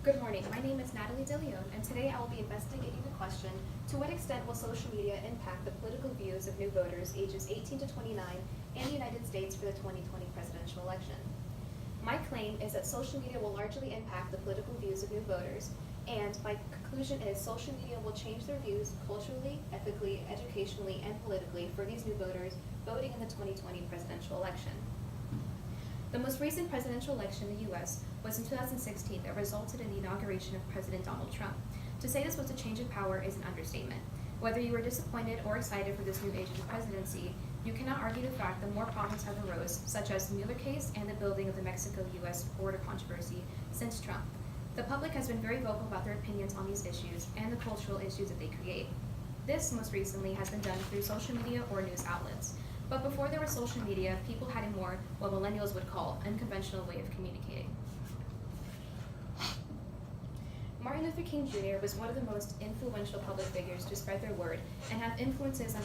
Good morning, my name is Natalie D, and today I will be investigating the question, to what extent will social media impact the political views of new voters ages 18 to 29 in the United States for the 2020 presidential election? My claim is that social media will largely impact the political views of new voters, and my conclusion is social media will change their views culturally, ethically, educationally, and politically for these new voters voting in the 2020 presidential election. The most recent presidential election in the U.S. was in 2016 that resulted in the inauguration of President Donald Trump. To say this was a change of power is an understatement. Whether you were disappointed or excited for this new age of the presidency, you cannot argue the fact that more problems have arose, such as the Mueller case and the building of the Mexico-U.S. border controversy, since Trump. The public has been very vocal about their opinions on these issues and the cultural issues that they create. This, most recently, has been done through social media or news outlets. But before there was social media, people had a more, what millennials would call, unconventional way of communicating. Martin Luther King Jr. was one of the most influential public figures to spread their word and have influences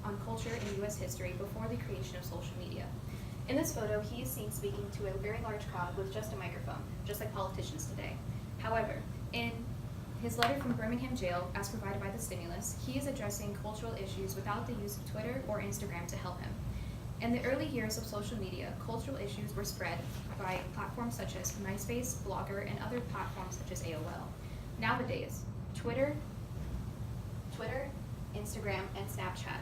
on culture in U.S. history before the creation of social media. In this photo, he is seen speaking to a very large crowd with just a microphone, just like politicians today. However, in his letter from Birmingham jail, as provided by the stimulus, he is addressing cultural issues without the use of Twitter or Instagram to help him. In the early years of social media, cultural issues were spread by platforms such as MySpace, Blogger, and other platforms such as AOL. Nowadays, Twitter, Instagram, and Snapchat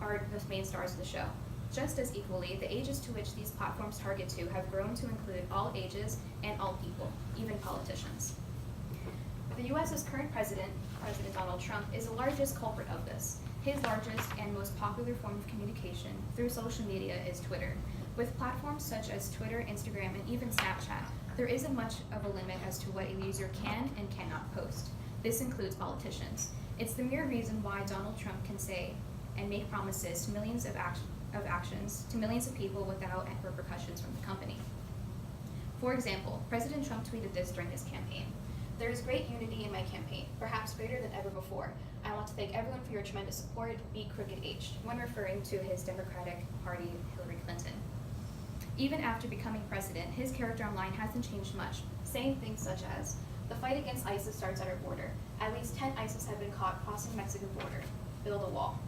are the main stars of the show. Just as equally, the ages to which these platforms target to have grown to include all ages and all people, even politicians. The U.S.'s current President Donald Trump, is the largest culprit of this. His largest and most popular form of communication through social media is Twitter. With platforms such as Twitter, Instagram, and even Snapchat, there isn't much of a limit as to what a user can and cannot post. This includes politicians. It's the mere reason why Donald Trump can say and make promises to millions of actions to millions of people without repercussions from the company. For example, President Trump tweeted this during his campaign. "There is great unity in my campaign, perhaps greater than ever before. I want to thank everyone for your tremendous support, be Crooked H," when referring to his Democratic Party, Hillary Clinton. Even after becoming president, his character online hasn't changed much, saying things such as, "The fight against ISIS starts at our border. At least 10 ISIS have been caught crossing the Mexican border. Build a wall."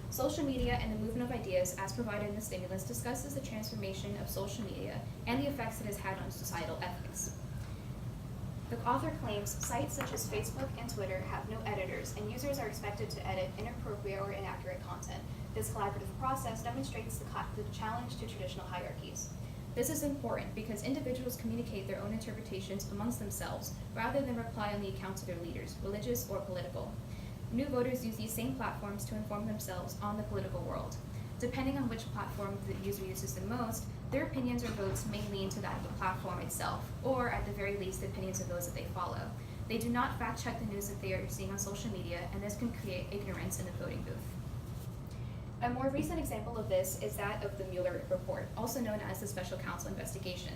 Social media and the movement of ideas, as provided in the stimulus, discusses the transformation of social media and the effects it has had on societal ethics. The author claims sites such as Facebook and Twitter have no editors, and users are expected to edit inappropriate or inaccurate content. This collaborative process demonstrates the challenge to traditional hierarchies. This is important because individuals communicate their own interpretations amongst themselves rather than rely on the accounts of their leaders, religious or political. New voters use these same platforms to inform themselves on the political world. Depending on which platform the user uses the most, their opinions or votes may lean to that of the platform itself, or at the very least, the opinions of those that they follow. They do not fact-check the news that they are seeing on social media, and this can create ignorance in the voting booth. A more recent example of this is that of the Mueller report, also known as the Special Counsel investigation.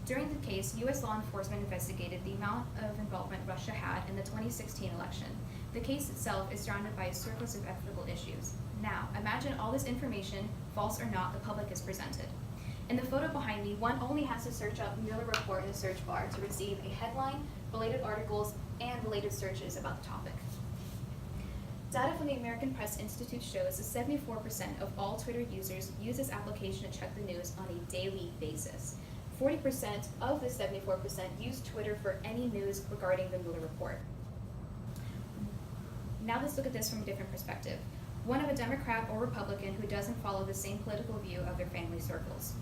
During the case, U.S. law enforcement investigated the amount of involvement Russia had in the 2016 election. The case itself is surrounded by a surplus of ethical issues. Now, imagine all this information, false or not, the public is presented. In the photo behind me, one only has to search up Mueller report in the search bar to receive a headline, related articles, and related searches about the topic. Data from the American Press Institute shows that 74% of all Twitter users use this application to check the news on a daily basis. 40% of the 74% use Twitter for any news regarding the Mueller report. Now let's look at this from a different perspective, one of a Democrat or Republican who doesn't follow the same political view of their family circles.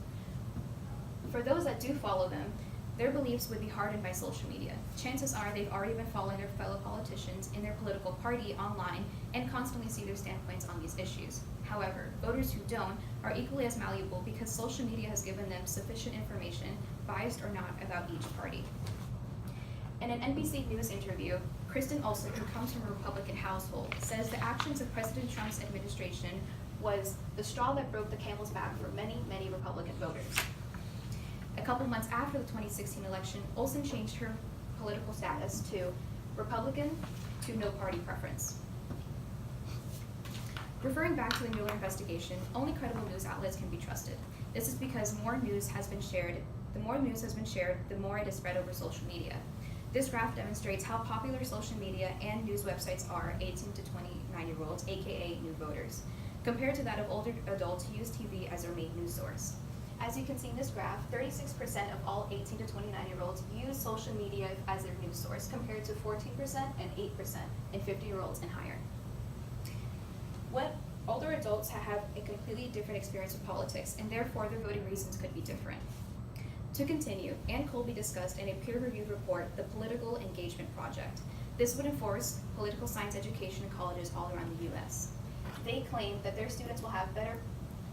For those that do follow them, their beliefs would be hardened by social media. Chances are they've already been following their fellow politicians in their political party online and constantly see their standpoints on these issues. However, voters who don't are equally as malleable because social media has given them sufficient information, biased or not, about each party. In an NBC News interview, Kristen Olson, who comes from a Republican household, says the actions of President Trump's administration was the straw that broke the camel's back for many, many Republican voters. A couple months after the 2016 election, Olson changed her political status to Republican to no party preference. Referring back to the Mueller investigation, only credible news outlets can be trusted. This is because more news has been shared. The more news has been shared, the more it is spread over social media. This graph demonstrates how popular social media and news websites are 18 to 29-year-olds, aka new voters, compared to that of older adults who use TV as their main news source. As you can see in this graph, 36% of all 18 to 29-year-olds use social media as their news source, compared to 14% and 8% in 50-year-olds and higher. Older adults have a completely different experience with politics, and therefore their voting reasons could be different. To continue, Ann Colby discussed in a peer-reviewed report the Political Engagement Project. This would enforce political science education in colleges all around the U.S. They claim that their students will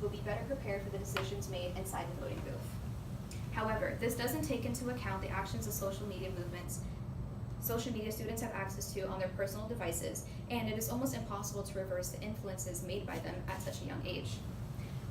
be better prepared for the decisions made inside the voting booth. However, this doesn't take into account the actions of social media movements social media students have access to on their personal devices, and it is almost impossible to reverse the influences made by them at such a young age.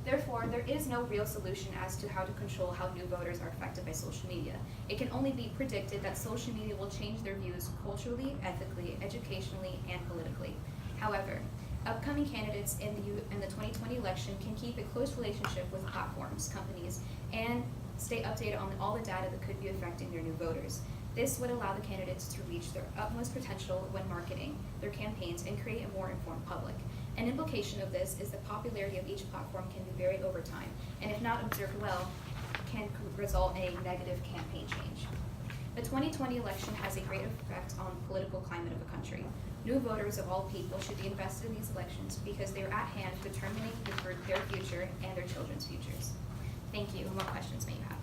Therefore, there is no real solution as to how to control how new voters are affected by social media. It can only be predicted that social media will change their views culturally, ethically, educationally, and politically. However, upcoming candidates in the 2020 election can keep a close relationship with platforms, companies, and stay updated on all the data that could be affecting their new voters. This would allow the candidates to reach their utmost potential when marketing their campaigns and create a more informed public. An implication of this is the popularity of each platform can be varied over time, and if not observed well, can result in a negative campaign change. The 2020 election has a great effect on the political climate of a country. New voters of all people should be invested in these elections because they are at hand determining their future and their children's futures. Thank you, and what questions may you have?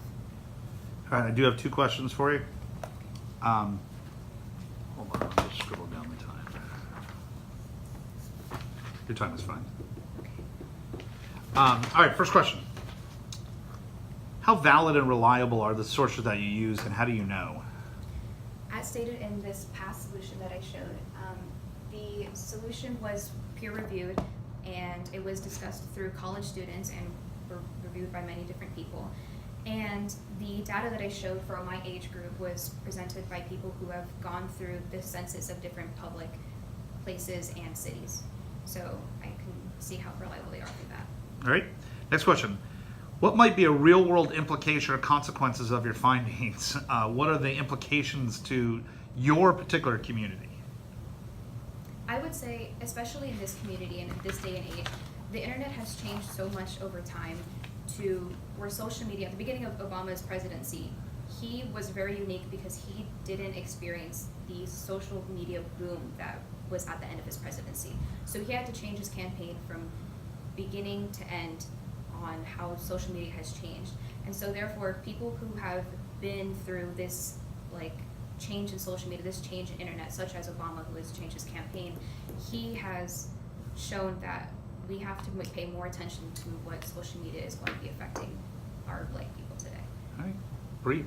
All right, I do have two questions for you. Hold on, I'll just scribble down the time. Your time is fine. All right, first question. How valid and reliable are the sources that you use, and how do you know? As stated in this past solution that I showed, the solution was peer-reviewed, and it was discussed through college students and reviewed by many different people. And the data that I showed for my age group was presented by people who have gone through the census of different public places and cities. So I can see how reliable they are through that. All right, next question. What might be a real-world implication or consequences of your findings? What are the implications to your particular community? I would say, especially in this community and in this day and age, the internet has changed so much over time to where social media, at the beginning of Obama's presidency, he was very unique because he didn't experience the social media boom that was at the end of his presidency. So he had to change his campaign from beginning to end on how social media has changed. And so therefore, people who have been through this change in social media, this change in internet, such as Obama, who has changed his campaign, he has shown that we have to pay more attention to what social media is going to be affecting our people today. All right, breathe.